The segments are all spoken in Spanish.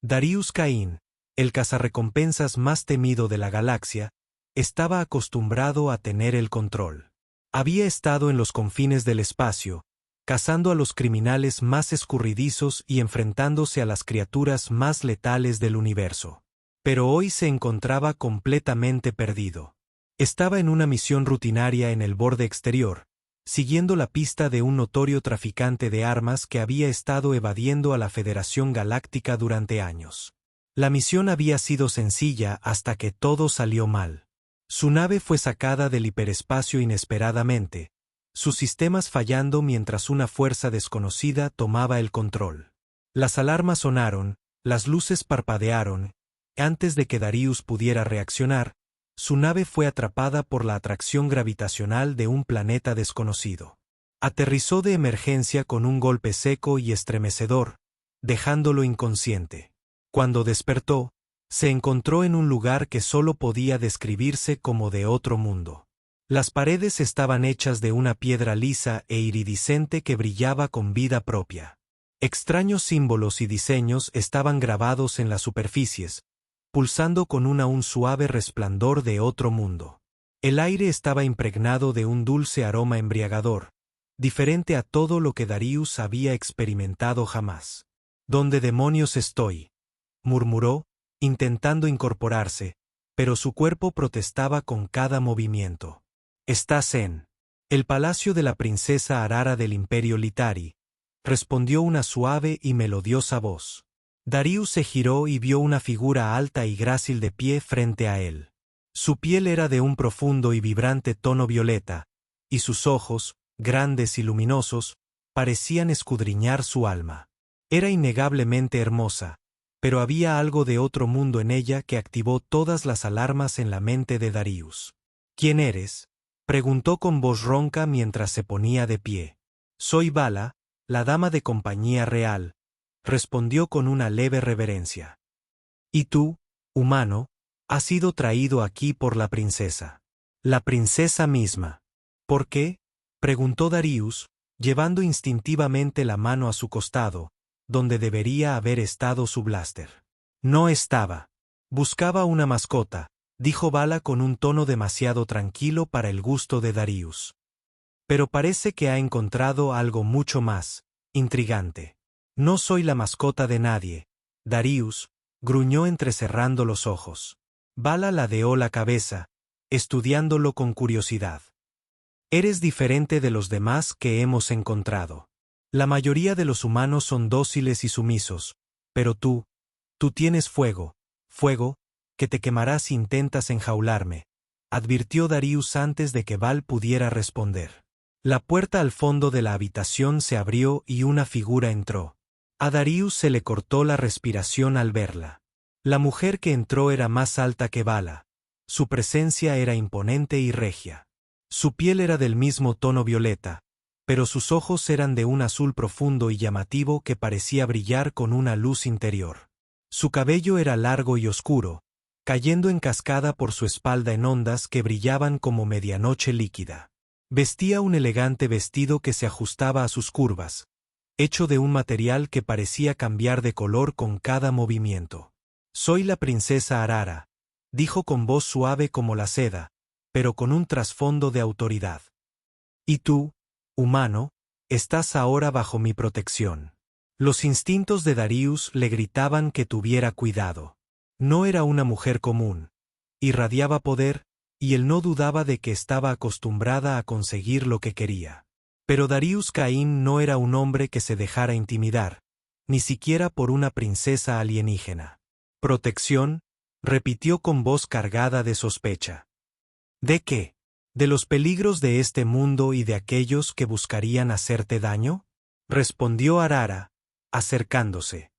Darius Caín, el cazarrecompensas más temido de la galaxia, estaba acostumbrado a tener el control. Había estado en los confines del espacio, cazando a los criminales más escurridizos y enfrentándose a las criaturas más letales del universo. Pero hoy se encontraba completamente perdido. Estaba en una misión rutinaria en el borde exterior, siguiendo la pista de un notorio traficante de armas que había estado evadiendo a la Federación Galáctica durante años. La misión había sido sencilla hasta que todo salió mal. Su nave fue sacada del hiperespacio inesperadamente, sus sistemas fallando mientras una fuerza desconocida tomaba el control. Las alarmas sonaron, las luces parpadearon. Antes de que Darius pudiera reaccionar, su nave fue atrapada por la atracción gravitacional de un planeta desconocido. Aterrizó de emergencia con un golpe seco y estremecedor, dejándolo inconsciente. Cuando despertó, se encontró en un lugar que solo podía describirse como de otro mundo. Las paredes estaban hechas de una piedra lisa e iridiscente que brillaba con vida propia. Extraños símbolos y diseños estaban grabados en las superficies, pulsando con un suave resplandor de otro mundo. El aire estaba impregnado de un dulce aroma embriagador, diferente a todo lo que Darius había experimentado jamás. ¿Dónde demonios estoy?, murmuró, intentando incorporarse, pero su cuerpo protestaba con cada movimiento. «Estás en el palacio de la princesa Arara del Imperio Litari», respondió una suave y melodiosa voz. Darius se giró y vio una figura alta y grácil de pie frente a él. Su piel era de un profundo y vibrante tono violeta, y sus ojos, grandes y luminosos, parecían escudriñar su alma. Era innegablemente hermosa, pero había algo de otro mundo en ella que activó todas las alarmas en la mente de Darius. «¿Quién eres?», preguntó con voz ronca mientras se ponía de pie. «Soy Vala, la dama de compañía real», respondió con una leve reverencia. «Y tú, humano, has sido traído aquí por la princesa». «La princesa misma». «¿Por qué?», preguntó Darius, llevando instintivamente la mano a su costado, donde debería haber estado su blaster. No estaba. «Buscaba una mascota», dijo Vala con un tono demasiado tranquilo para el gusto de Darius. «Pero parece que ha encontrado algo mucho más intrigante». «No soy la mascota de nadie», Darius gruñó entrecerrando los ojos. Vala ladeó la cabeza, estudiándolo con curiosidad. «Eres diferente de los demás que hemos encontrado. La mayoría de los humanos son dóciles y sumisos, pero tú tienes fuego, que te quemará si intentas enjaularme», advirtió Darius antes de que Val pudiera responder. La puerta al fondo de la habitación se abrió y una figura entró. A Darius se le cortó la respiración al verla. La mujer que entró era más alta que Vala. Su presencia era imponente y regia. Su piel era del mismo tono violeta, pero sus ojos eran de un azul profundo y llamativo que parecía brillar con una luz interior. Su cabello era largo y oscuro, cayendo en cascada por su espalda en ondas que brillaban como medianoche líquida. Vestía un elegante vestido que se ajustaba a sus curvas, hecho de un material que parecía cambiar de color con cada movimiento. «Soy la princesa Arara», dijo con voz suave como la seda, pero con un trasfondo de autoridad. «Y tú, humano, estás ahora bajo mi protección». Los instintos de Darius le gritaban que tuviera cuidado. No era una mujer común. Irradiaba poder, y él no dudaba de que estaba acostumbrada a conseguir lo que quería. Pero Darius Caín no era un hombre que se dejara intimidar, ni siquiera por una princesa alienígena. «¿Protección?», repitió con voz cargada de sospecha. «¿De qué? ¿De los peligros de este mundo y de aquellos que buscarían hacerte daño?», respondió Arara, acercándose.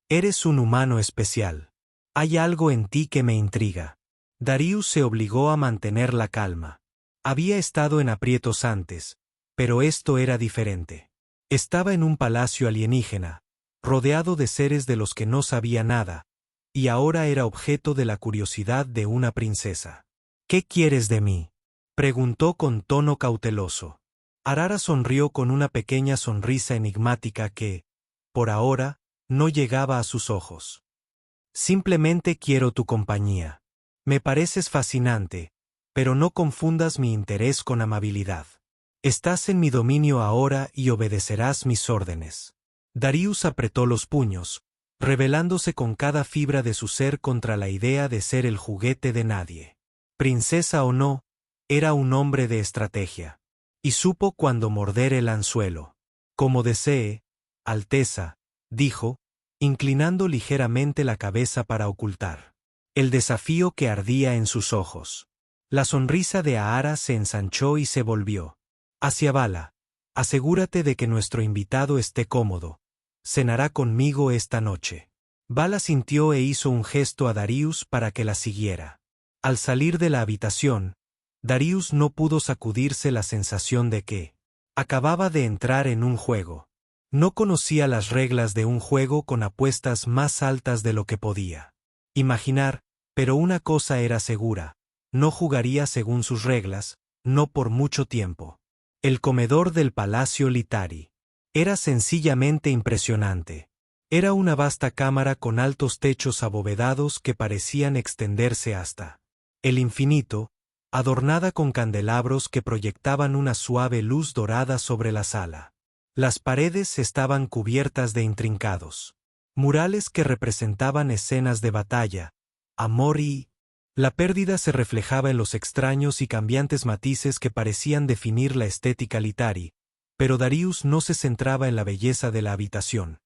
«Eres un humano especial. Hay algo en ti que me intriga». Darius se obligó a mantener la calma. Había estado en aprietos antes, pero esto era diferente. Estaba en un palacio alienígena, rodeado de seres de los que no sabía nada, y ahora era objeto de la curiosidad de una princesa. «¿Qué quieres de mí?», preguntó con tono cauteloso. Arara sonrió con una pequeña sonrisa enigmática que, por ahora, no llegaba a sus ojos. Simplemente quiero tu compañía. Me pareces fascinante, pero no confundas mi interés con amabilidad. Estás en mi dominio ahora y obedecerás mis órdenes. Darius apretó los puños, rebelándose con cada fibra de su ser contra la idea de ser el juguete de nadie. Princesa o no, era un hombre de estrategia. Y supo cuándo morder el anzuelo. Como desee, Alteza, dijo, inclinando ligeramente la cabeza para ocultar el desafío que ardía en sus ojos. La sonrisa de Ahara se ensanchó y se volvió hacia Vala. Asegúrate de que nuestro invitado esté cómodo. Cenará conmigo esta noche. Vala sintió e hizo un gesto a Darius para que la siguiera. Al salir de la habitación, Darius no pudo sacudirse la sensación de que acababa de entrar en un juego. No conocía las reglas de un juego con apuestas más altas de lo que podía imaginar, pero una cosa era segura: no jugaría según sus reglas, no por mucho tiempo. El comedor del Palacio Litari era sencillamente impresionante. Era una vasta cámara con altos techos abovedados que parecían extenderse hasta el infinito, adornada con candelabros que proyectaban una suave luz dorada sobre la sala. Las paredes estaban cubiertas de intrincados murales que representaban escenas de batalla, amor y la pérdida se reflejaba en los extraños y cambiantes matices que parecían definir la estética Litari, pero Darius no se centraba en la belleza de la habitación.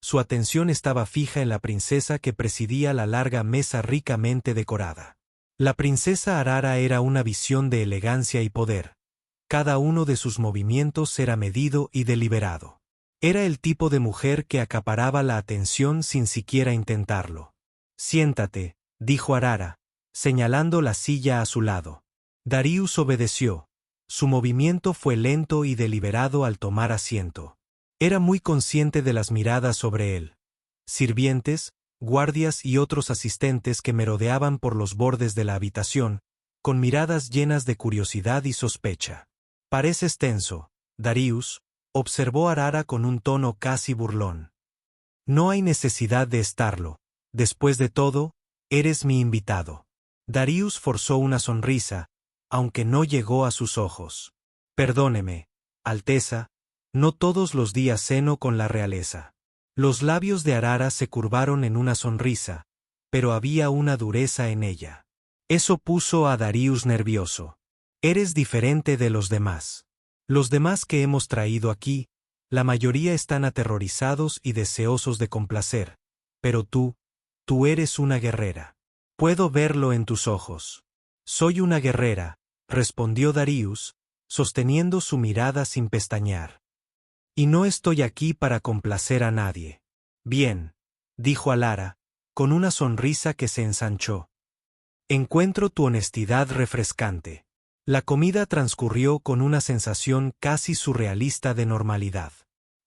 Su atención estaba fija en la princesa que presidía la larga mesa ricamente decorada. La princesa Arara era una visión de elegancia y poder. Cada uno de sus movimientos era medido y deliberado. Era el tipo de mujer que acaparaba la atención sin siquiera intentarlo. Siéntate, dijo Arara, señalando la silla a su lado. Darius obedeció. Su movimiento fue lento y deliberado al tomar asiento. Era muy consciente de las miradas sobre él. Sirvientes, guardias y otros asistentes que merodeaban por los bordes de la habitación, con miradas llenas de curiosidad y sospecha. Pareces tenso, Darius, observó Arara con un tono casi burlón. No hay necesidad de estarlo. Después de todo, eres mi invitado. Darius forzó una sonrisa, aunque no llegó a sus ojos. Perdóneme, Alteza, no todos los días ceno con la realeza. Los labios de Arara se curvaron en una sonrisa, pero había una dureza en ella. Eso puso a Darius nervioso. Eres diferente de los demás. Los demás que hemos traído aquí, la mayoría están aterrorizados y deseosos de complacer, pero tú eres una guerrera. Puedo verlo en tus ojos. Soy una guerrera, respondió Darius, sosteniendo su mirada sin pestañear. Y no estoy aquí para complacer a nadie. Bien, dijo Alara, con una sonrisa que se ensanchó. Encuentro tu honestidad refrescante. La comida transcurrió con una sensación casi surrealista de normalidad.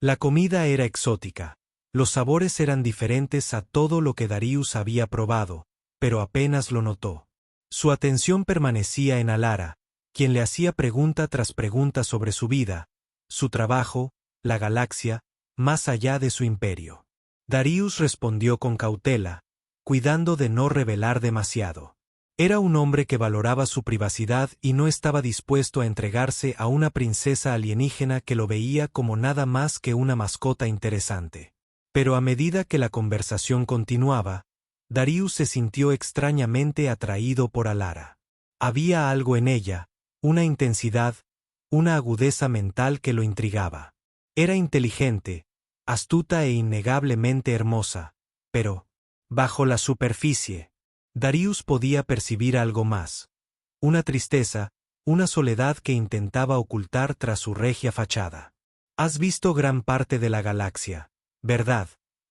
La comida era exótica. Los sabores eran diferentes a todo lo que Darius había probado, pero apenas lo notó. Su atención permanecía en Alara, quien le hacía pregunta tras pregunta sobre su vida, su trabajo, la galaxia, más allá de su imperio. Darius respondió con cautela, cuidando de no revelar demasiado. Era un hombre que valoraba su privacidad y no estaba dispuesto a entregarse a una princesa alienígena que lo veía como nada más que una mascota interesante. Pero a medida que la conversación continuaba, Darius se sintió extrañamente atraído por Alara. Había algo en ella, una intensidad, una agudeza mental que lo intrigaba. Era inteligente, astuta e innegablemente hermosa, pero, bajo la superficie, Darius podía percibir algo más. Una tristeza, una soledad que intentaba ocultar tras su regia fachada. «Has visto gran parte de la galaxia, ¿verdad?»,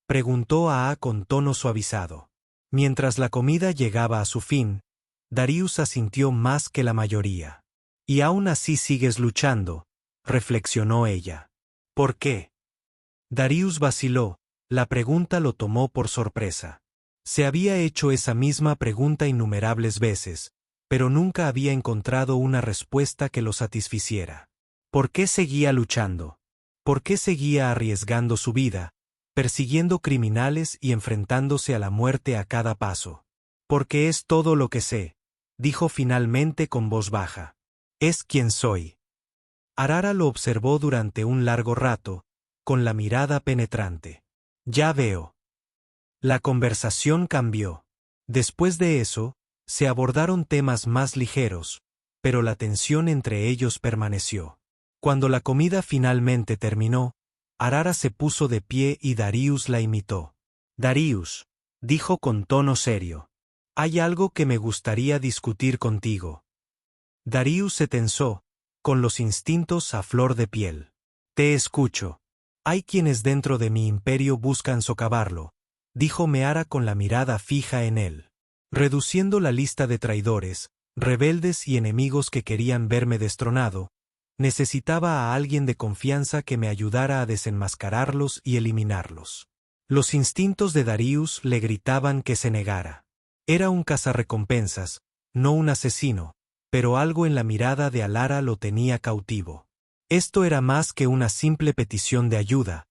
preguntó A con tono suavizado. Mientras la comida llegaba a su fin, Darius asintió más que la mayoría. «Y aún así sigues luchando», reflexionó ella. «¿Por qué?». Darius vaciló, la pregunta lo tomó por sorpresa. Se había hecho esa misma pregunta innumerables veces, pero nunca había encontrado una respuesta que lo satisficiera. ¿Por qué seguía luchando? ¿Por qué seguía arriesgando su vida, persiguiendo criminales y enfrentándose a la muerte a cada paso. Porque es todo lo que sé, dijo finalmente con voz baja. Es quien soy. Arara lo observó durante un largo rato, con la mirada penetrante. Ya veo. La conversación cambió. Después de eso, se abordaron temas más ligeros, pero la tensión entre ellos permaneció. Cuando la comida finalmente terminó, Arara se puso de pie y Darius la imitó. Darius, dijo con tono serio. Hay algo que me gustaría discutir contigo. Darius se tensó, con los instintos a flor de piel. Te escucho. Hay quienes dentro de mi imperio buscan socavarlo, dijo Meara con la mirada fija en él. Reduciendo la lista de traidores, rebeldes y enemigos que querían verme destronado, necesitaba a alguien de confianza que me ayudara a desenmascararlos y eliminarlos. Los instintos de Darius le gritaban que se negara. Era un cazarrecompensas, no un asesino, pero algo en la mirada de Alara lo tenía cautivo. Esto era más que una simple petición de ayuda,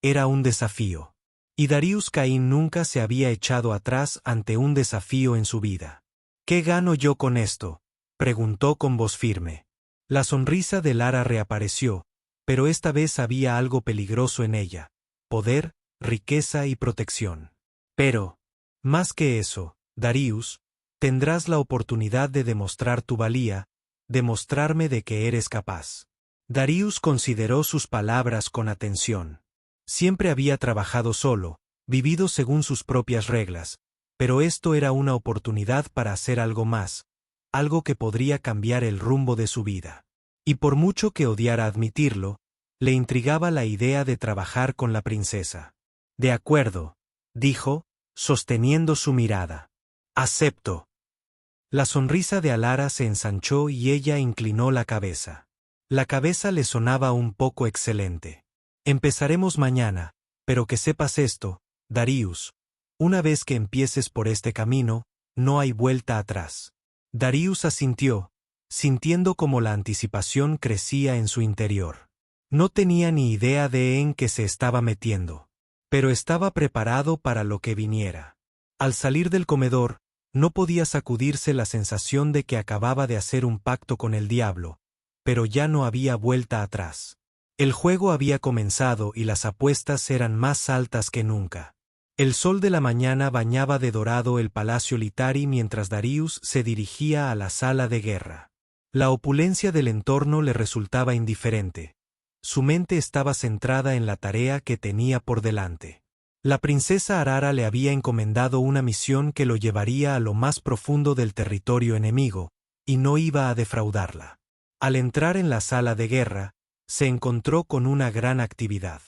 era un desafío. Y Darius Caín nunca se había echado atrás ante un desafío en su vida. ¿Qué gano yo con esto?, preguntó con voz firme. La sonrisa de Lara reapareció, pero esta vez había algo peligroso en ella: poder, riqueza y protección. Pero, más que eso, Darius, tendrás la oportunidad de demostrar tu valía, demostrarme de que eres capaz. Darius consideró sus palabras con atención. Siempre había trabajado solo, vivido según sus propias reglas, pero esto era una oportunidad para hacer algo más, algo que podría cambiar el rumbo de su vida. Y por mucho que odiara admitirlo, le intrigaba la idea de trabajar con la princesa. De acuerdo, dijo, sosteniendo su mirada. Acepto. La sonrisa de Alara se ensanchó y ella inclinó la cabeza. La cabeza le sonaba un poco excelente. Empezaremos mañana, pero que sepas esto, Darius, una vez que empieces por este camino, no hay vuelta atrás. Darius asintió, sintiendo como la anticipación crecía en su interior. No tenía ni idea de en qué se estaba metiendo, pero estaba preparado para lo que viniera. Al salir del comedor, no podía sacudirse la sensación de que acababa de hacer un pacto con el diablo, pero ya no había vuelta atrás. El juego había comenzado y las apuestas eran más altas que nunca. El sol de la mañana bañaba de dorado el palacio Litari mientras Darius se dirigía a la sala de guerra. La opulencia del entorno le resultaba indiferente. Su mente estaba centrada en la tarea que tenía por delante. La princesa Arara le había encomendado una misión que lo llevaría a lo más profundo del territorio enemigo, y no iba a defraudarla. Al entrar en la sala de guerra, se encontró con una gran actividad.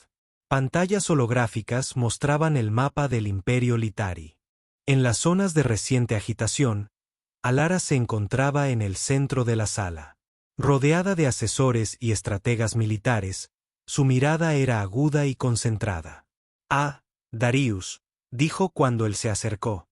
Pantallas holográficas mostraban el mapa del Imperio Litari. En las zonas de reciente agitación, Alara se encontraba en el centro de la sala. Rodeada de asesores y estrategas militares, su mirada era aguda y concentrada. Ah, Darius, dijo cuando él se acercó.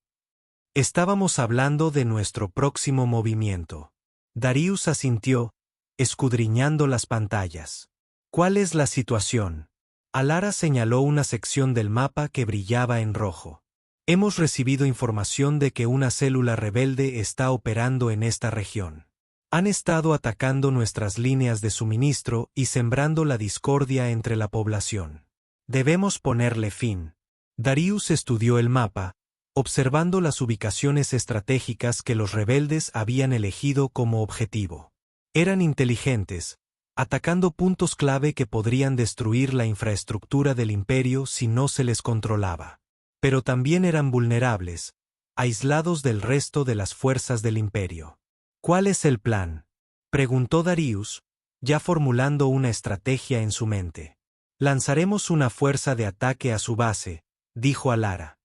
Estábamos hablando de nuestro próximo movimiento. Darius asintió, escudriñando las pantallas. ¿Cuál es la situación? Alara señaló una sección del mapa que brillaba en rojo. Hemos recibido información de que una célula rebelde está operando en esta región. Han estado atacando nuestras líneas de suministro y sembrando la discordia entre la población. Debemos ponerle fin. Darius estudió el mapa, observando las ubicaciones estratégicas que los rebeldes habían elegido como objetivo. Eran inteligentes, atacando puntos clave que podrían destruir la infraestructura del imperio si no se les controlaba. Pero también eran vulnerables, aislados del resto de las fuerzas del imperio. ¿Cuál es el plan?, preguntó Darius, ya formulando una estrategia en su mente. Lanzaremos una fuerza de ataque a su base, dijo Alara.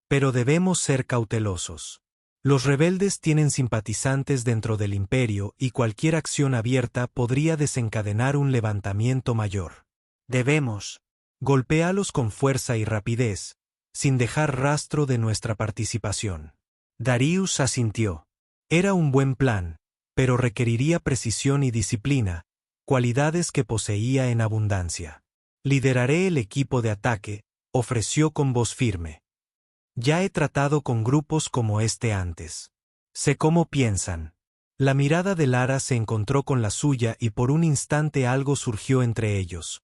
Pero debemos ser cautelosos. Los rebeldes tienen simpatizantes dentro del imperio y cualquier acción abierta podría desencadenar un levantamiento mayor. Debemos golpearlos con fuerza y rapidez, sin dejar rastro de nuestra participación. Darius asintió. Era un buen plan, pero requeriría precisión y disciplina, cualidades que poseía en abundancia. Lideraré el equipo de ataque, ofreció con voz firme. Ya he tratado con grupos como este antes. Sé cómo piensan. La mirada de Lara se encontró con la suya y por un instante algo surgió entre ellos.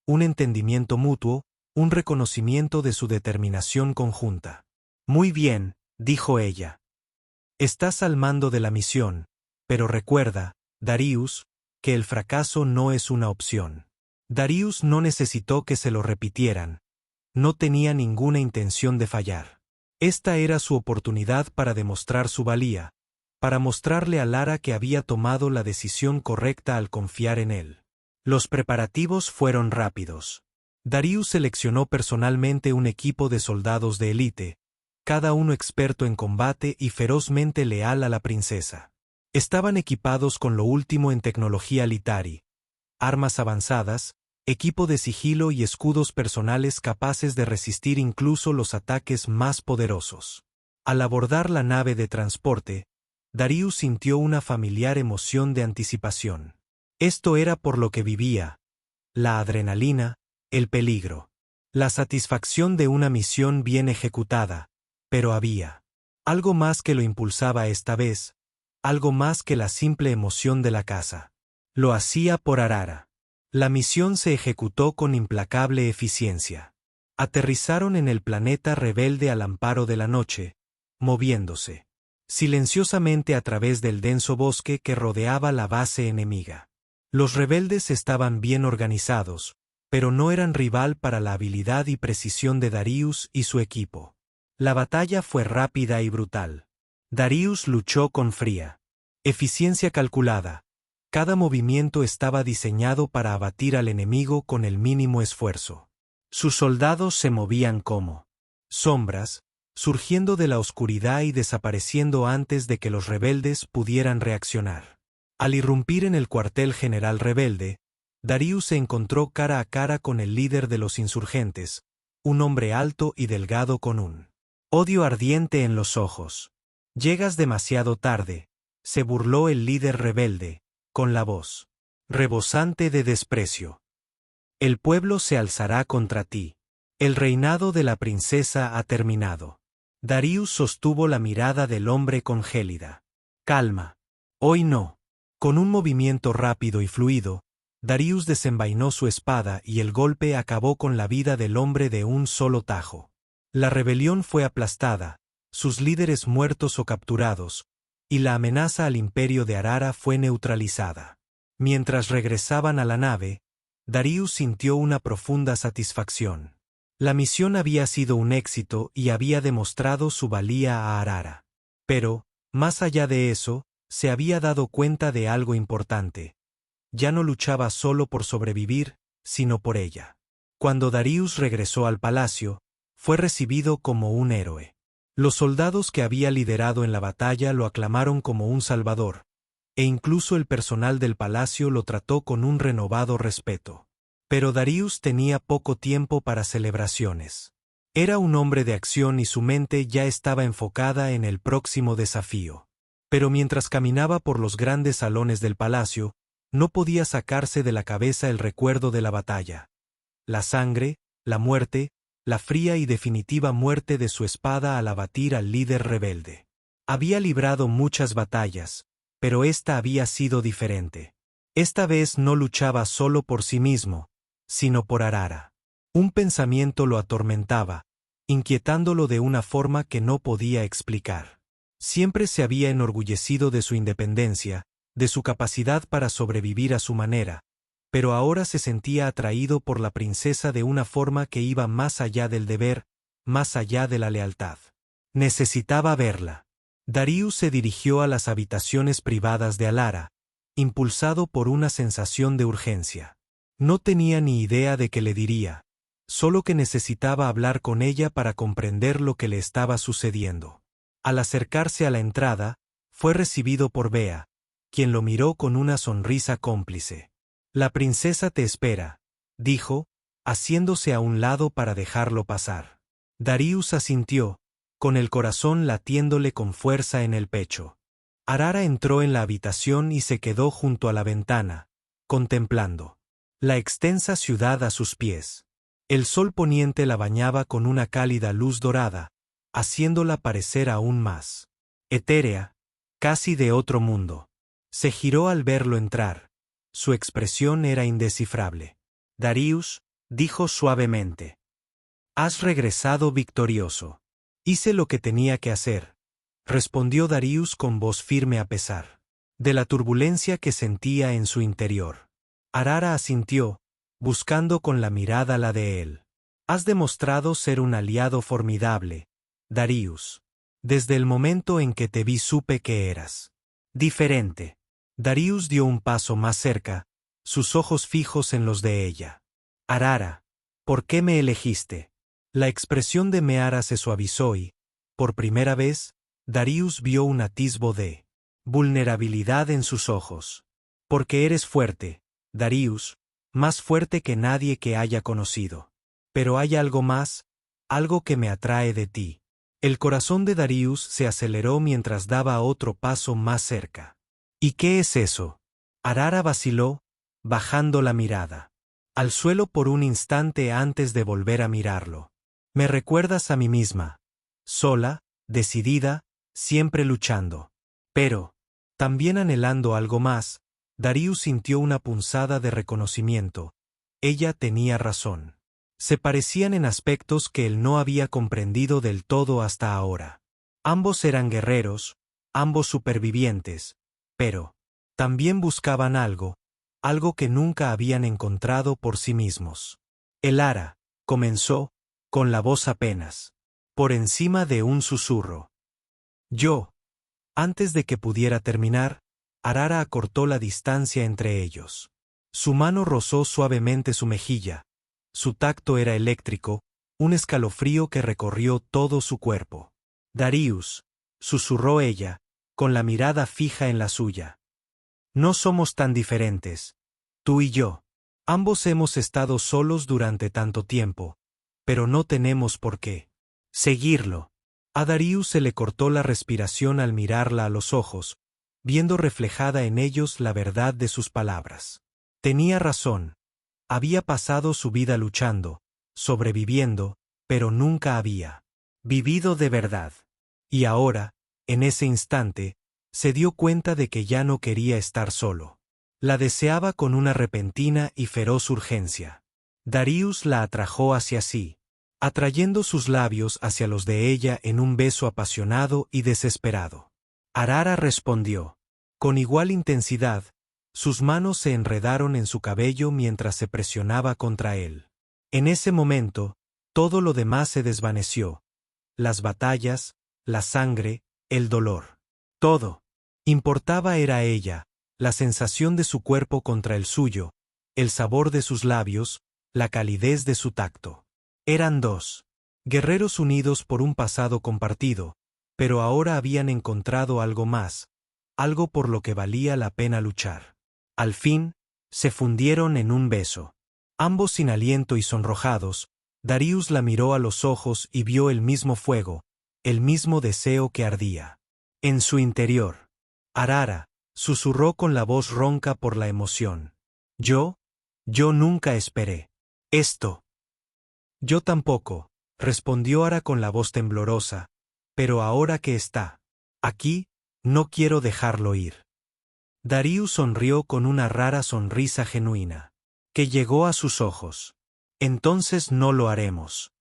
Un entendimiento mutuo, un reconocimiento de su determinación conjunta. Muy bien, dijo ella. Estás al mando de la misión, pero recuerda, Darius, que el fracaso no es una opción. Darius no necesitó que se lo repitieran. No tenía ninguna intención de fallar. Esta era su oportunidad para demostrar su valía, para mostrarle a Lara que había tomado la decisión correcta al confiar en él. Los preparativos fueron rápidos. Darius seleccionó personalmente un equipo de soldados de élite, cada uno experto en combate y ferozmente leal a la princesa. Estaban equipados con lo último en tecnología Litari, armas avanzadas, equipo de sigilo y escudos personales capaces de resistir incluso los ataques más poderosos. Al abordar la nave de transporte, Darius sintió una familiar emoción de anticipación. Esto era por lo que vivía: la adrenalina, el peligro, la satisfacción de una misión bien ejecutada, pero había algo más que lo impulsaba esta vez, algo más que la simple emoción de la caza. Lo hacía por Arara. La misión se ejecutó con implacable eficiencia. Aterrizaron en el planeta rebelde al amparo de la noche, moviéndose silenciosamente a través del denso bosque que rodeaba la base enemiga. Los rebeldes estaban bien organizados, pero no eran rival para la habilidad y precisión de Darius y su equipo. La batalla fue rápida y brutal. Darius luchó con fría eficiencia calculada. Cada movimiento estaba diseñado para abatir al enemigo con el mínimo esfuerzo. Sus soldados se movían como sombras, surgiendo de la oscuridad y desapareciendo antes de que los rebeldes pudieran reaccionar. Al irrumpir en el cuartel general rebelde, Darius se encontró cara a cara con el líder de los insurgentes, un hombre alto y delgado con un odio ardiente en los ojos. «Llegas demasiado tarde», se burló el líder rebelde, con la voz rebosante de desprecio. «El pueblo se alzará contra ti. El reinado de la princesa ha terminado». Darius sostuvo la mirada del hombre con gélida. «Calma. Hoy no». Con un movimiento rápido y fluido, Darius desenvainó su espada y el golpe acabó con la vida del hombre de un solo tajo. La rebelión fue aplastada, sus líderes muertos o capturados, y la amenaza al imperio de Arara fue neutralizada. Mientras regresaban a la nave, Darius sintió una profunda satisfacción. La misión había sido un éxito y había demostrado su valía a Arara. Pero, más allá de eso, se había dado cuenta de algo importante. Ya no luchaba solo por sobrevivir, sino por ella. Cuando Darius regresó al palacio, fue recibido como un héroe. Los soldados que había liderado en la batalla lo aclamaron como un salvador, e incluso el personal del palacio lo trató con un renovado respeto. Pero Darius tenía poco tiempo para celebraciones. Era un hombre de acción y su mente ya estaba enfocada en el próximo desafío. Pero mientras caminaba por los grandes salones del palacio, no podía sacarse de la cabeza el recuerdo de la batalla. La sangre, la muerte, la fría y definitiva muerte de su espada al abatir al líder rebelde. Había librado muchas batallas, pero esta había sido diferente. Esta vez no luchaba solo por sí mismo, sino por Arara. Un pensamiento lo atormentaba, inquietándolo de una forma que no podía explicar. Siempre se había enorgullecido de su independencia, de su capacidad para sobrevivir a su manera, pero ahora se sentía atraído por la princesa de una forma que iba más allá del deber, más allá de la lealtad. Necesitaba verla. Darius se dirigió a las habitaciones privadas de Alara, impulsado por una sensación de urgencia. No tenía ni idea de qué le diría, solo que necesitaba hablar con ella para comprender lo que le estaba sucediendo. Al acercarse a la entrada, fue recibido por Bea, quien lo miró con una sonrisa cómplice. «La princesa te espera», dijo, haciéndose a un lado para dejarlo pasar. Darius asintió, con el corazón latiéndole con fuerza en el pecho. Arara entró en la habitación y se quedó junto a la ventana, contemplando la extensa ciudad a sus pies. El sol poniente la bañaba con una cálida luz dorada, haciéndola parecer aún más etérea, casi de otro mundo. Se giró al verlo entrar. Su expresión era indescifrable. «Darius», dijo suavemente. «Has regresado victorioso». «Hice lo que tenía que hacer», respondió Darius con voz firme a pesar de la turbulencia que sentía en su interior. Arara asintió, buscando con la mirada la de él. «Has demostrado ser un aliado formidable, Darius. Desde el momento en que te vi supe que eras diferente». Darius dio un paso más cerca, sus ojos fijos en los de ella. «Arara, ¿por qué me elegiste?» La expresión de Meara se suavizó y, por primera vez, Darius vio un atisbo de vulnerabilidad en sus ojos. «Porque eres fuerte, Darius, más fuerte que nadie que haya conocido. Pero hay algo más, algo que me atrae de ti». El corazón de Darius se aceleró mientras daba otro paso más cerca. «¿Y qué es eso?» Arara vaciló, bajando la mirada al suelo por un instante antes de volver a mirarlo. «Me recuerdas a mí misma, sola, decidida, siempre luchando. Pero, también anhelando algo más». Darius sintió una punzada de reconocimiento. Ella tenía razón. Se parecían en aspectos que él no había comprendido del todo hasta ahora. Ambos eran guerreros, ambos supervivientes, pero también buscaban algo que nunca habían encontrado por sí mismos. «Elara», comenzó, con la voz apenas por encima de un susurro. «Yo». Antes de que pudiera terminar, Arara acortó la distancia entre ellos. Su mano rozó suavemente su mejilla. Su tacto era eléctrico, un escalofrío que recorrió todo su cuerpo. «Darius», susurró ella, con la mirada fija en la suya. «No somos tan diferentes, tú y yo. Ambos hemos estado solos durante tanto tiempo, pero no tenemos por qué seguirlo». A Darius se le cortó la respiración al mirarla a los ojos, viendo reflejada en ellos la verdad de sus palabras. Tenía razón. Había pasado su vida luchando, sobreviviendo, pero nunca había vivido de verdad. Y ahora, en ese instante, se dio cuenta de que ya no quería estar solo. La deseaba con una repentina y feroz urgencia. Darius la atrajo hacia sí, atrayendo sus labios hacia los de ella en un beso apasionado y desesperado. Arara respondió. Con igual intensidad, sus manos se enredaron en su cabello mientras se presionaba contra él. En ese momento, todo lo demás se desvaneció. Las batallas, la sangre, el dolor. Todo. Importaba era ella, la sensación de su cuerpo contra el suyo, el sabor de sus labios, la calidez de su tacto. Eran dos guerreros unidos por un pasado compartido, pero ahora habían encontrado algo más, algo por lo que valía la pena luchar. Al fin, se fundieron en un beso. Ambos sin aliento y sonrojados, Darius la miró a los ojos y vio el mismo fuego, el mismo deseo que ardía en su interior. «Arara», susurró con la voz ronca por la emoción. Yo nunca esperé esto». «Yo tampoco», respondió Ara con la voz temblorosa, «pero ahora que está aquí, no quiero dejarlo ir». Darius sonrió con una rara sonrisa genuina, que llegó a sus ojos. «Entonces no lo haremos».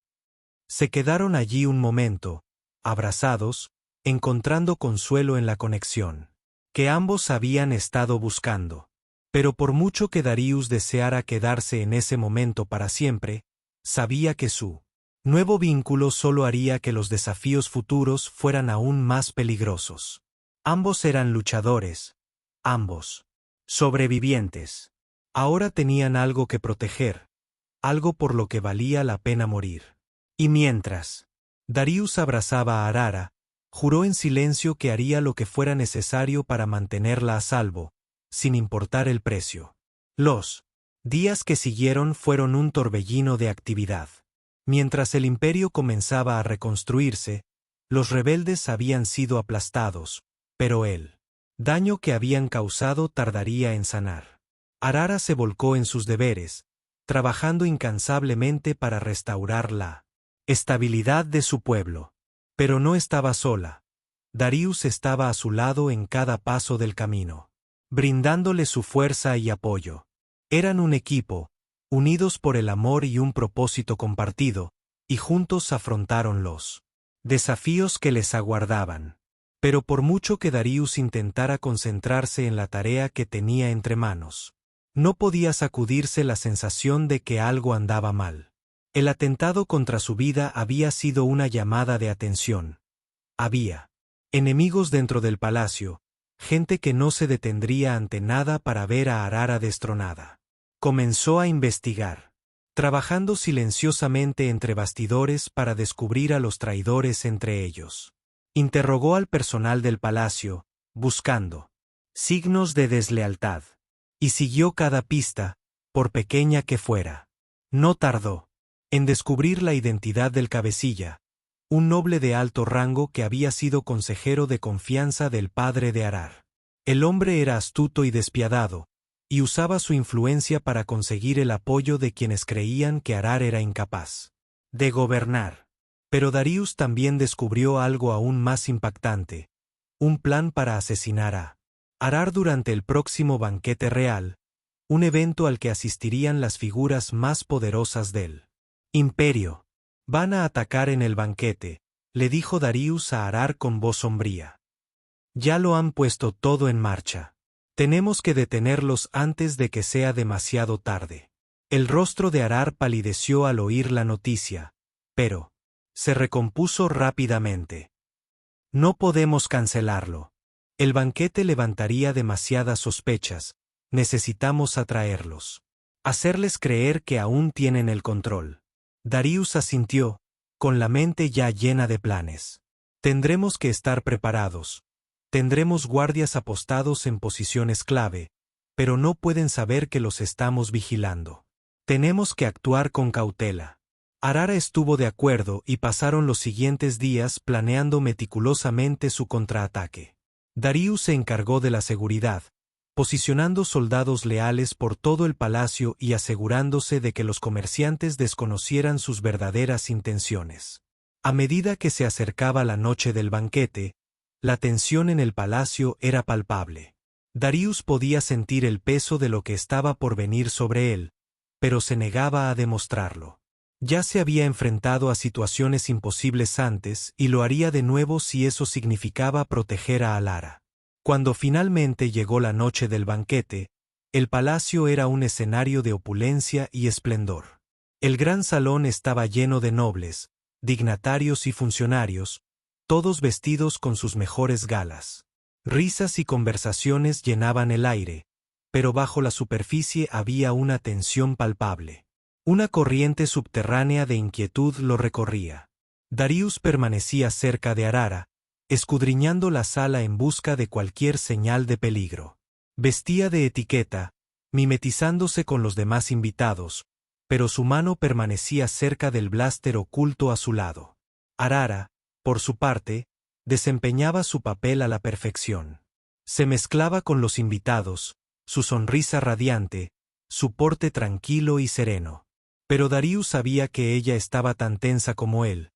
Se quedaron allí un momento, abrazados, encontrando consuelo en la conexión que ambos habían estado buscando. Pero por mucho que Darius deseara quedarse en ese momento para siempre, sabía que su nuevo vínculo solo haría que los desafíos futuros fueran aún más peligrosos. Ambos eran luchadores, ambos sobrevivientes. Ahora tenían algo que proteger, algo por lo que valía la pena morir. Y mientras Darius abrazaba a Arara, juró en silencio que haría lo que fuera necesario para mantenerla a salvo, sin importar el precio. Los días que siguieron fueron un torbellino de actividad. Mientras el imperio comenzaba a reconstruirse, los rebeldes habían sido aplastados, pero el daño que habían causado tardaría en sanar. Arara se volcó en sus deberes, trabajando incansablemente para restaurar la estabilidad de su pueblo. Pero no estaba sola. Darius estaba a su lado en cada paso del camino, brindándole su fuerza y apoyo. Eran un equipo, unidos por el amor y un propósito compartido, y juntos afrontaron los desafíos que les aguardaban. Pero por mucho que Darius intentara concentrarse en la tarea que tenía entre manos, no podía sacudirse la sensación de que algo andaba mal. El atentado contra su vida había sido una llamada de atención. Había enemigos dentro del palacio, gente que no se detendría ante nada para ver a Arara destronada. Comenzó a investigar, trabajando silenciosamente entre bastidores para descubrir a los traidores entre ellos. Interrogó al personal del palacio, buscando signos de deslealtad, y siguió cada pista, por pequeña que fuera. No tardó en descubrir la identidad del cabecilla, un noble de alto rango que había sido consejero de confianza del padre de Arar. El hombre era astuto y despiadado, y usaba su influencia para conseguir el apoyo de quienes creían que Arar era incapaz de gobernar. Pero Darius también descubrió algo aún más impactante, un plan para asesinar a Arar durante el próximo banquete real, un evento al que asistirían las figuras más poderosas del imperio. «Van a atacar en el banquete», le dijo Darius a Arar con voz sombría. «Ya lo han puesto todo en marcha. Tenemos que detenerlos antes de que sea demasiado tarde». El rostro de Arar palideció al oír la noticia, pero se recompuso rápidamente. «No podemos cancelarlo. El banquete levantaría demasiadas sospechas. Necesitamos atraerlos. Hacerles creer que aún tienen el control». Darius asintió, con la mente ya llena de planes. «Tendremos que estar preparados. Tendremos guardias apostados en posiciones clave, pero no pueden saber que los estamos vigilando. Tenemos que actuar con cautela». Arara estuvo de acuerdo y pasaron los siguientes días planeando meticulosamente su contraataque. Darius se encargó de la seguridad, posicionando soldados leales por todo el palacio y asegurándose de que los comerciantes desconocieran sus verdaderas intenciones. A medida que se acercaba la noche del banquete, la tensión en el palacio era palpable. Darius podía sentir el peso de lo que estaba por venir sobre él, pero se negaba a demostrarlo. Ya se había enfrentado a situaciones imposibles antes y lo haría de nuevo si eso significaba proteger a Alara. Cuando finalmente llegó la noche del banquete, el palacio era un escenario de opulencia y esplendor. El gran salón estaba lleno de nobles, dignatarios y funcionarios, todos vestidos con sus mejores galas. Risas y conversaciones llenaban el aire, pero bajo la superficie había una tensión palpable. Una corriente subterránea de inquietud lo recorría. Darius permanecía cerca de Arara, escudriñando la sala en busca de cualquier señal de peligro. Vestía de etiqueta, mimetizándose con los demás invitados, pero su mano permanecía cerca del blaster oculto a su lado. Arara, por su parte, desempeñaba su papel a la perfección. Se mezclaba con los invitados, su sonrisa radiante, su porte tranquilo y sereno. Pero Darius sabía que ella estaba tan tensa como él,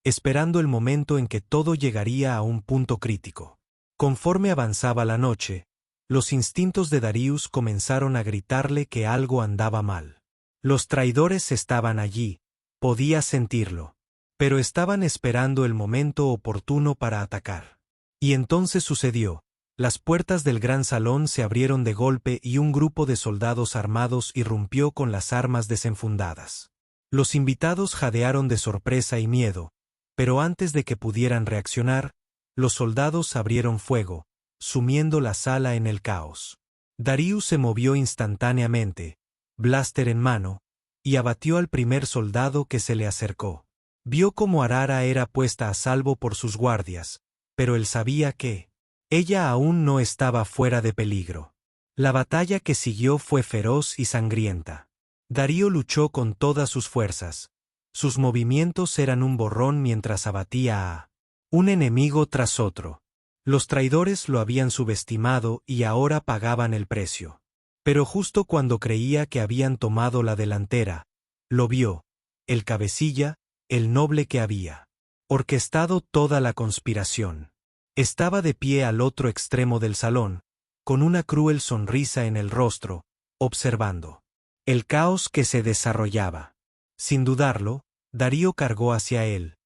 esperando el momento en que todo llegaría a un punto crítico. Conforme avanzaba la noche, los instintos de Darius comenzaron a gritarle que algo andaba mal. Los traidores estaban allí, podía sentirlo, pero estaban esperando el momento oportuno para atacar. Y entonces sucedió. Las puertas del gran salón se abrieron de golpe y un grupo de soldados armados irrumpió con las armas desenfundadas. Los invitados jadearon de sorpresa y miedo, pero antes de que pudieran reaccionar, los soldados abrieron fuego, sumiendo la sala en el caos. Darius se movió instantáneamente, blaster en mano, y abatió al primer soldado que se le acercó. Vio cómo Arara era puesta a salvo por sus guardias, pero él sabía que ella aún no estaba fuera de peligro. La batalla que siguió fue feroz y sangrienta. Darío luchó con todas sus fuerzas. Sus movimientos eran un borrón mientras abatía a un enemigo tras otro. Los traidores lo habían subestimado y ahora pagaban el precio. Pero justo cuando creía que habían tomado la delantera, lo vio, el cabecilla, el noble que había orquestado toda la conspiración. Estaba de pie al otro extremo del salón, con una cruel sonrisa en el rostro, observando el caos que se desarrollaba. Sin dudarlo, Darío cargó hacia él,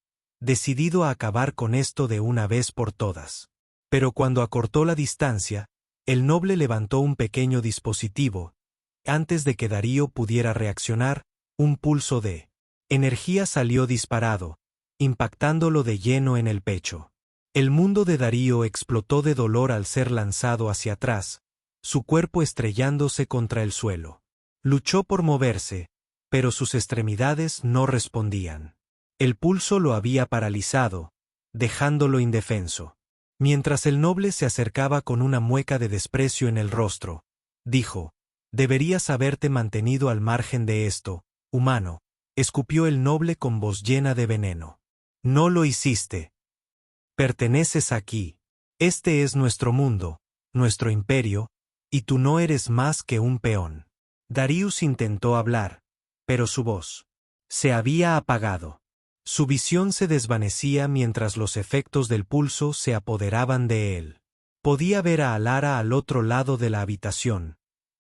decidido a acabar con esto de una vez por todas. Pero cuando acortó la distancia, el noble levantó un pequeño dispositivo. Antes de que Darío pudiera reaccionar, un pulso de energía salió disparado, impactándolo de lleno en el pecho. El mundo de Darío explotó de dolor al ser lanzado hacia atrás, su cuerpo estrellándose contra el suelo. Luchó por moverse, pero sus extremidades no respondían. El pulso lo había paralizado, dejándolo indefenso. Mientras el noble se acercaba con una mueca de desprecio en el rostro, dijo: «Deberías haberte mantenido al margen de esto, humano», escupió el noble con voz llena de veneno. «No lo hiciste. Perteneces aquí. Este es nuestro mundo, nuestro imperio, y tú no eres más que un peón». Darius intentó hablar, pero su voz se había apagado. Su visión se desvanecía mientras los efectos del pulso se apoderaban de él. Podía ver a Alara al otro lado de la habitación,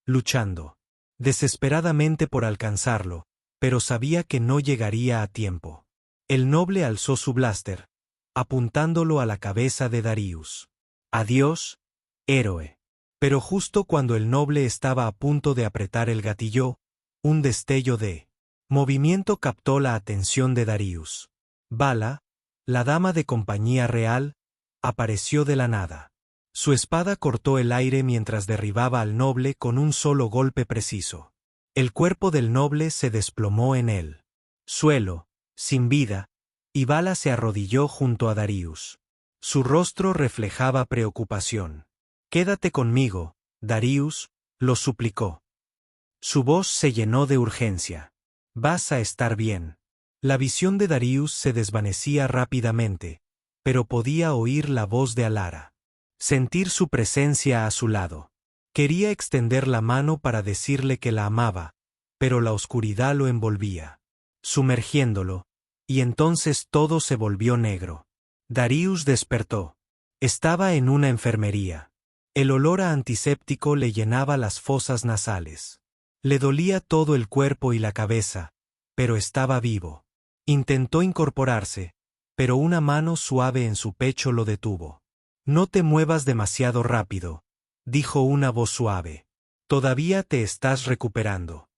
luchando desesperadamente por alcanzarlo, pero sabía que no llegaría a tiempo. El noble alzó su blaster, apuntándolo a la cabeza de Darius. «Adiós, héroe». Pero justo cuando el noble estaba a punto de apretar el gatillo, un destello de movimiento captó la atención de Darius. Vala, la dama de compañía real, apareció de la nada. Su espada cortó el aire mientras derribaba al noble con un solo golpe preciso. El cuerpo del noble se desplomó en el suelo, sin vida, y Vala se arrodilló junto a Darius. Su rostro reflejaba preocupación. «Quédate conmigo, Darius», lo suplicó. Su voz se llenó de urgencia. «Vas a estar bien». La visión de Darius se desvanecía rápidamente, pero podía oír la voz de Alara. Sentir su presencia a su lado. Quería extender la mano para decirle que la amaba, pero la oscuridad lo envolvía, sumergiéndolo, y entonces todo se volvió negro. Darius despertó. Estaba en una enfermería. El olor a antiséptico le llenaba las fosas nasales. Le dolía todo el cuerpo y la cabeza, pero estaba vivo. Intentó incorporarse, pero una mano suave en su pecho lo detuvo. «No te muevas demasiado rápido», dijo una voz suave. «Todavía te estás recuperando».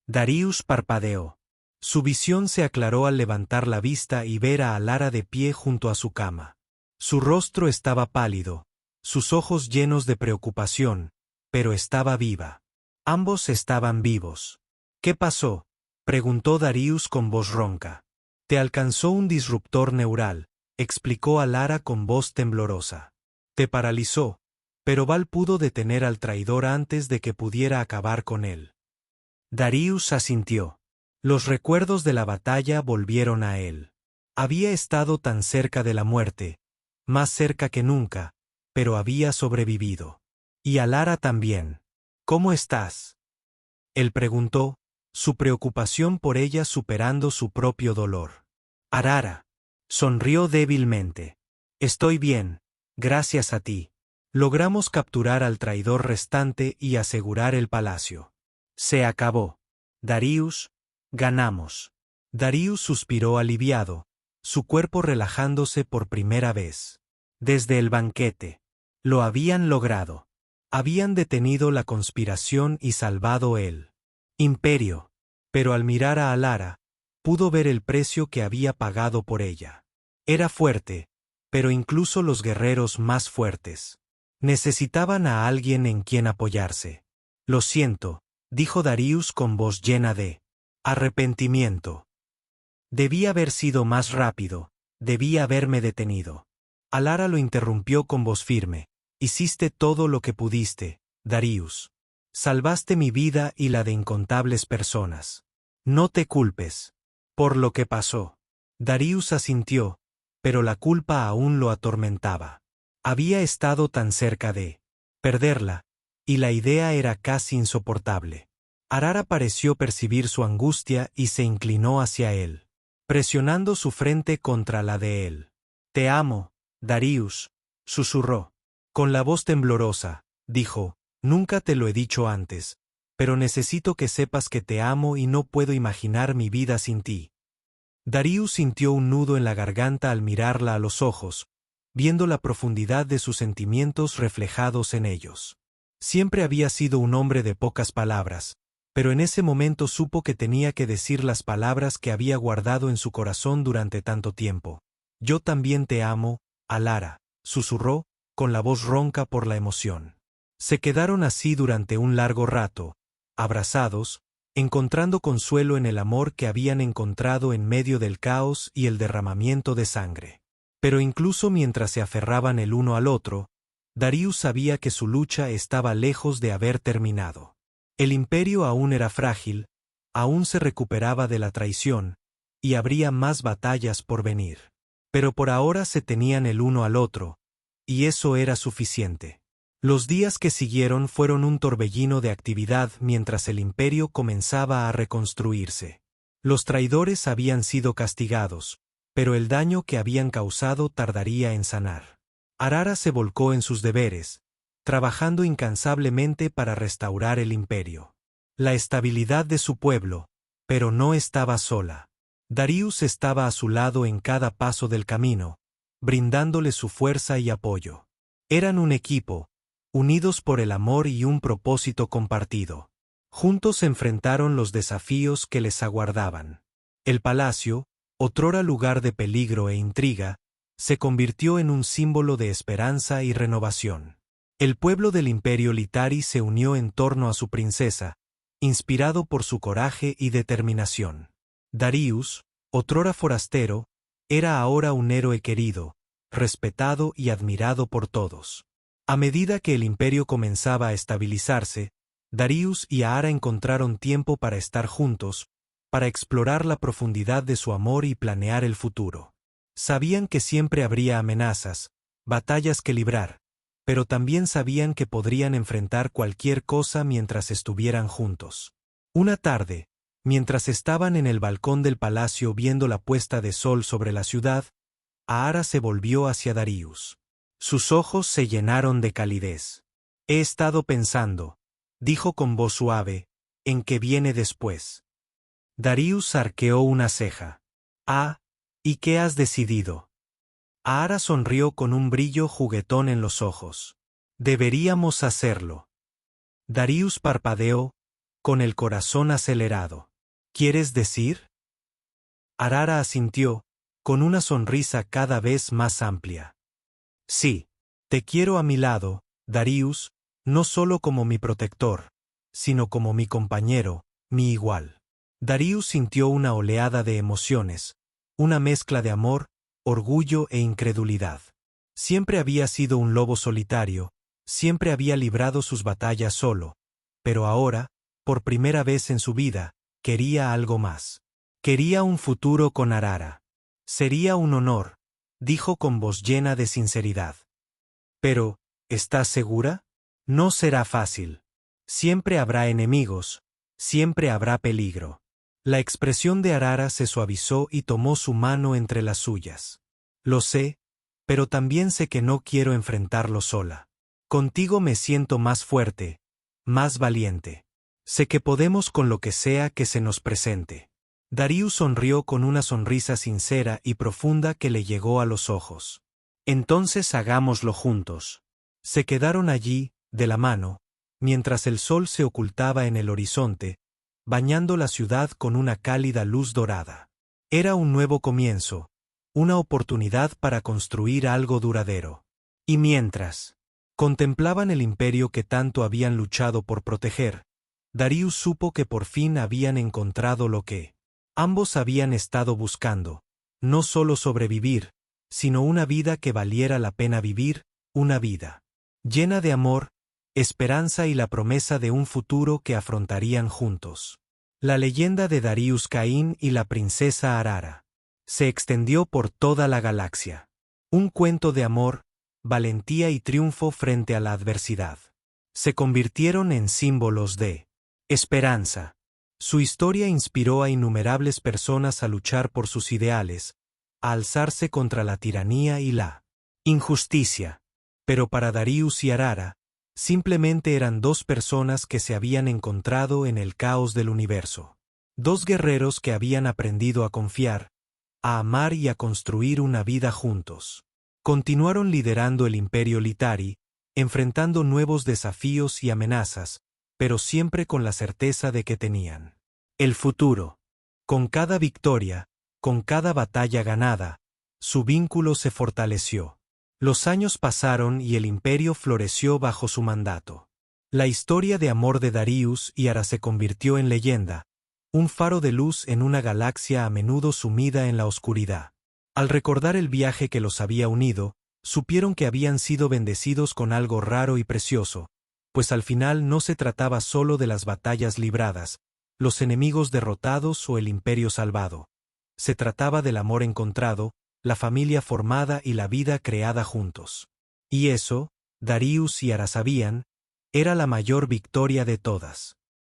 Darius parpadeó. Su visión se aclaró al levantar la vista y ver a Alara de pie junto a su cama. Su rostro estaba pálido, sus ojos llenos de preocupación, pero estaba viva. Ambos estaban vivos. «¿Qué pasó?», preguntó Darius con voz ronca. «Te alcanzó un disruptor neural», explicó Alara con voz temblorosa. «Te paralizó, pero Val pudo detener al traidor antes de que pudiera acabar con él». Darius asintió. Los recuerdos de la batalla volvieron a él. Había estado tan cerca de la muerte, más cerca que nunca, pero había sobrevivido. Y Alara también. «¿Cómo estás?», él preguntó, su preocupación por ella superando su propio dolor. Alara sonrió débilmente. «Estoy bien, gracias a ti. Logramos capturar al traidor restante y asegurar el palacio. Se acabó. Darius, ganamos». Darius suspiró aliviado, su cuerpo relajándose por primera vez. Desde el banquete. Lo habían logrado. Habían detenido la conspiración y salvado el imperio. Pero al mirar a Alara, pudo ver el precio que había pagado por ella. Era fuerte, pero incluso los guerreros más fuertes necesitaban a alguien en quien apoyarse. «Lo siento», dijo Darius con voz llena de arrepentimiento. «Debí haber sido más rápido, debí haberme detenido». Alara lo interrumpió con voz firme. «Hiciste todo lo que pudiste, Darius. Salvaste mi vida y la de incontables personas. No te culpes por lo que pasó». Darius asintió, pero la culpa aún lo atormentaba. Había estado tan cerca de perderla, y la idea era casi insoportable. Arara pareció percibir su angustia y se inclinó hacia él, presionando su frente contra la de él. «Te amo, Darius», susurró. Con la voz temblorosa, dijo, «Nunca te lo he dicho antes, pero necesito que sepas que te amo y no puedo imaginar mi vida sin ti». Darius sintió un nudo en la garganta al mirarla a los ojos, viendo la profundidad de sus sentimientos reflejados en ellos. Siempre había sido un hombre de pocas palabras, pero en ese momento supo que tenía que decir las palabras que había guardado en su corazón durante tanto tiempo. «Yo también te amo, Alara», susurró, con la voz ronca por la emoción. Se quedaron así durante un largo rato, abrazados, encontrando consuelo en el amor que habían encontrado en medio del caos y el derramamiento de sangre. Pero incluso mientras se aferraban el uno al otro, Darius sabía que su lucha estaba lejos de haber terminado. El imperio aún era frágil, aún se recuperaba de la traición, y habría más batallas por venir. Pero por ahora se tenían el uno al otro, y eso era suficiente. Los días que siguieron fueron un torbellino de actividad mientras el imperio comenzaba a reconstruirse. Los traidores habían sido castigados, pero el daño que habían causado tardaría en sanar. Arara se volcó en sus deberes, trabajando incansablemente para restaurar el imperio. La estabilidad de su pueblo, pero no estaba sola. Darius estaba a su lado en cada paso del camino, brindándole su fuerza y apoyo. Eran un equipo, unidos por el amor y un propósito compartido. Juntos enfrentaron los desafíos que les aguardaban. El palacio, otrora lugar de peligro e intriga, se convirtió en un símbolo de esperanza y renovación. El pueblo del Imperio Litari se unió en torno a su princesa, inspirado por su coraje y determinación. Darius, otrora forastero, era ahora un héroe querido, respetado y admirado por todos. A medida que el imperio comenzaba a estabilizarse, Darius y Aara encontraron tiempo para estar juntos, para explorar la profundidad de su amor y planear el futuro. Sabían que siempre habría amenazas, batallas que librar, pero también sabían que podrían enfrentar cualquier cosa mientras estuvieran juntos. Una tarde, mientras estaban en el balcón del palacio viendo la puesta de sol sobre la ciudad, Aara se volvió hacia Darius. Sus ojos se llenaron de calidez. «He estado pensando», dijo con voz suave, «en qué viene después». Darius arqueó una ceja. «Ah, ¿y qué has decidido?». Aara sonrió con un brillo juguetón en los ojos. «Deberíamos hacerlo». Darius parpadeó, con el corazón acelerado. «¿Quieres decir?». Arara asintió, con una sonrisa cada vez más amplia. «Sí, te quiero a mi lado, Darius, no solo como mi protector, sino como mi compañero, mi igual». Darius sintió una oleada de emociones, una mezcla de amor, orgullo e incredulidad. Siempre había sido un lobo solitario, siempre había librado sus batallas solo, pero ahora, por primera vez en su vida, quería algo más. Quería un futuro con Arara. «Sería un honor», dijo con voz llena de sinceridad. «Pero, ¿estás segura? No será fácil. Siempre habrá enemigos, siempre habrá peligro». La expresión de Arara se suavizó y tomó su mano entre las suyas. «Lo sé, pero también sé que no quiero enfrentarlo sola. Contigo me siento más fuerte, más valiente. Sé que podemos con lo que sea que se nos presente». Darius sonrió con una sonrisa sincera y profunda que le llegó a los ojos. «Entonces hagámoslo juntos». Se quedaron allí, de la mano, mientras el sol se ocultaba en el horizonte, bañando la ciudad con una cálida luz dorada. Era un nuevo comienzo, una oportunidad para construir algo duradero. Y mientras contemplaban el imperio que tanto habían luchado por proteger, Darius supo que por fin habían encontrado lo que ambos habían estado buscando, no solo sobrevivir, sino una vida que valiera la pena vivir, una vida llena de amor, esperanza y la promesa de un futuro que afrontarían juntos. La leyenda de Darius Caín y la princesa Arara se extendió por toda la galaxia. Un cuento de amor, valentía y triunfo frente a la adversidad. Se convirtieron en símbolos de esperanza. Su historia inspiró a innumerables personas a luchar por sus ideales, a alzarse contra la tiranía y la injusticia. Pero para Darius y Arara, simplemente eran dos personas que se habían encontrado en el caos del universo. Dos guerreros que habían aprendido a confiar, a amar y a construir una vida juntos. Continuaron liderando el Imperio Litari, enfrentando nuevos desafíos y amenazas, pero siempre con la certeza de que tenían el futuro. Con cada victoria, con cada batalla ganada, su vínculo se fortaleció. Los años pasaron y el imperio floreció bajo su mandato. La historia de amor de Darius y Ara se convirtió en leyenda, un faro de luz en una galaxia a menudo sumida en la oscuridad. Al recordar el viaje que los había unido, supieron que habían sido bendecidos con algo raro y precioso, pues al final no se trataba solo de las batallas libradas, los enemigos derrotados o el imperio salvado. Se trataba del amor encontrado, la familia formada y la vida creada juntos. Y eso, Darius y Ara sabían, era la mayor victoria de todas.